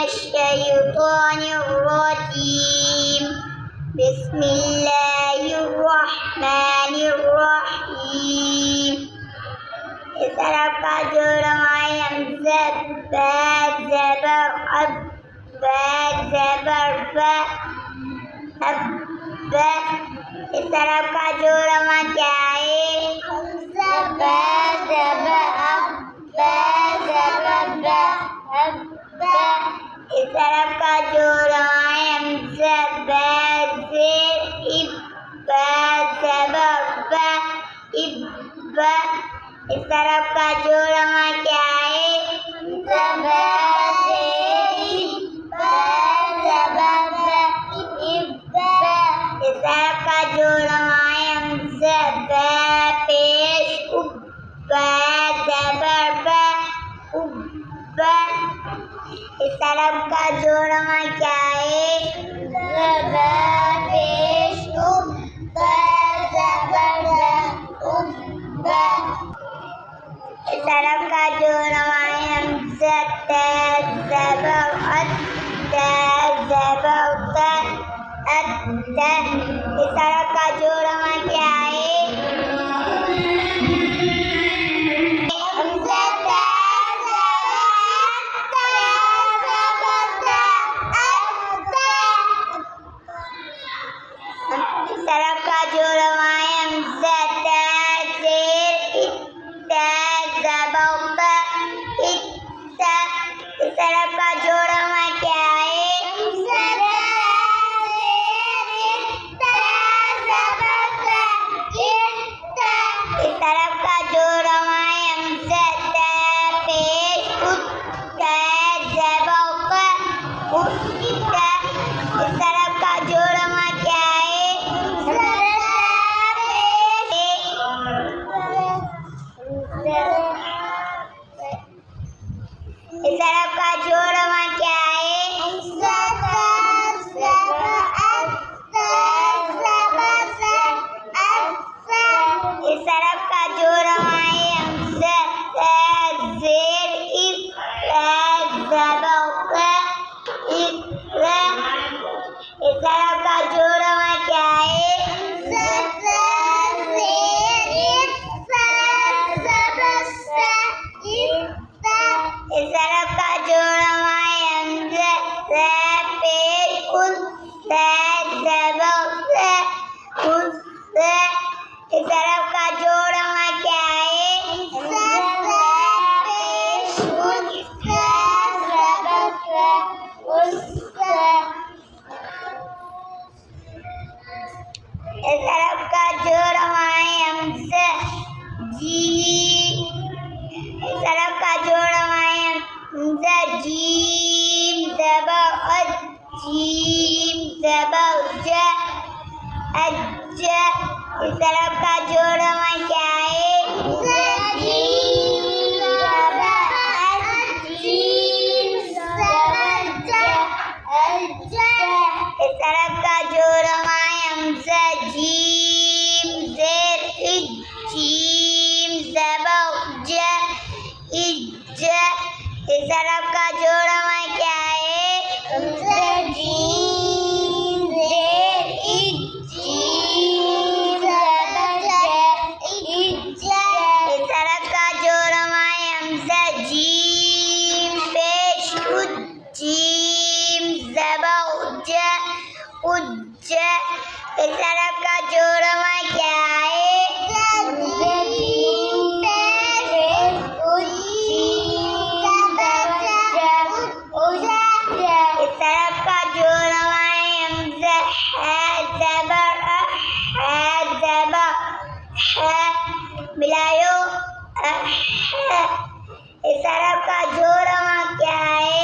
الشيطان الرجيم بسم الله الرحمن الرحيم إسرف جرمي زب زبر أب زبر أب إسرف جرمي جاي زب زبر أب زبر أب إسرف جرمي زب زر إب زبر إب इस तरफ का जोड़मा क्या है इस तरफ का जोड़मा पेश इस तरफ का जोड़मा क्या है पेश इस तरफ का जोड़मा इस तरफ का जोड़मा क्या है इस तरफ का जोड़मा इस तरफ का जोड़मा क्या है इस तरफ का जोड़मा पेश इस तरफ का जोड़मा क्या है इस तरफ का जोड़मा क्या है इस तरफ का जोड़मा इस तरफ का जोड़मा क्या है इस तरफ का जोड़मा पेश इस तरफ का जोड़मा क्या है इस तरफ का जोड़मा इस तरफ का जोड़मा जीम ज़बर अज इस तरफ का जोड़मा क्या है इस तरफ का जोड़मा जीम ज़बर इज इस तरफ का जोड़मा क्या है इस तरफ का जोड़मा जीम पेश उज्ज इस तरफ का जोड़मा क्या है इस तरफ का जोड़मा मिलायो इस तरफ का जोड़मा क्या है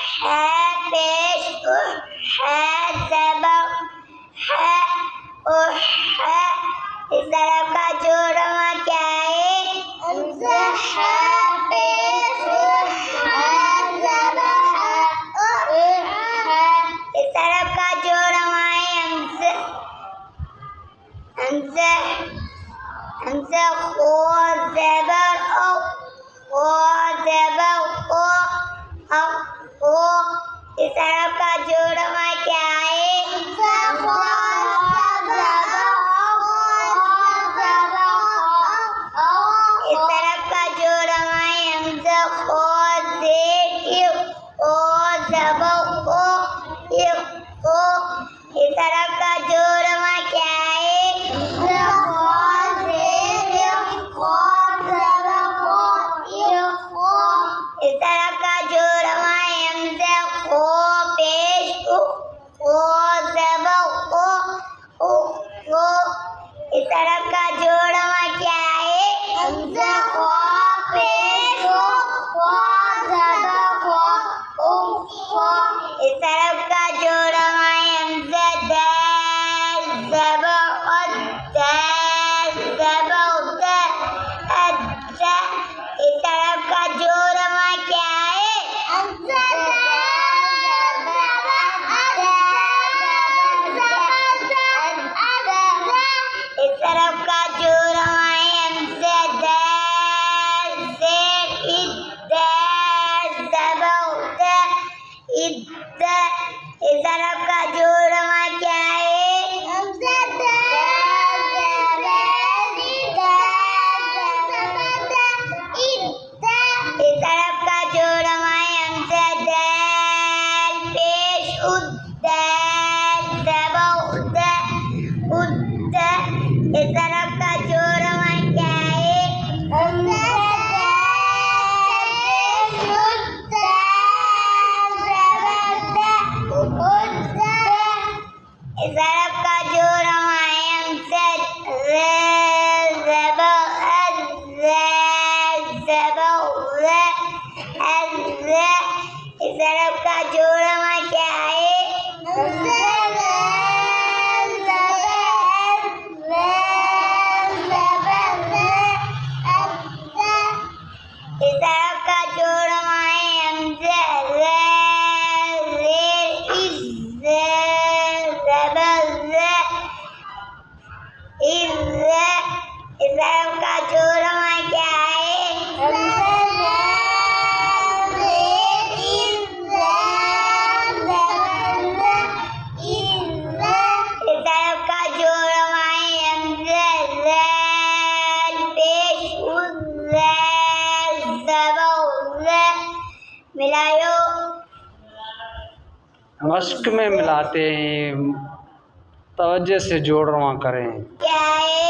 है पेश है ज़बर है है। इस तरफ का जोड़वा क्या है? हमज़ा है पेश है ज़बर है। इस तरफ का जोड़वा है हमज़ा हमज़ा खो ज़बर खो ज़बर खो। इस तरफ का जोड़वा क्या है? इस तरफ का जोड़वा है हमज़ा खो ज़ेर खो ज़बर खो। इस तरफ का जोड़वा क्या है? इस तरफ का जोड़वा है हमज़ा खो पेश खो ज़बर खो। इस तरफ का जोड़वा क्या है? हमज़ा खो पेश खो ज़बर खो। इस तरफ का जोड़वा है हमज़ा दाल ज़बर दाल ज़बर दा। इस तरफ का जोड़वा क्या है? इस तरफ का जोड़वा है हमज़ा दाल ज़ेर दाल ज़बर दा। इस तरफ का जोड़वा क्या है? इस तरफ का जोड़वा है हमज़ा दाल पेश दाल ज़बर दा। इस तरफ का जोड़वा क्या है? इस तरफ का जोड़वा है हमज़ा ज़बर इस तरफ का जोड़वा क्या है? इस तरफ का जोड़वा है हमज़ा इस तरफ का जोड़वा क्या है? इस तरफ का जोड़वा है हमज़ा पेश ज़बर मिलायो। मश्क में मिलाते हैं, तवज्जो से जोड़वा करें। क्या है?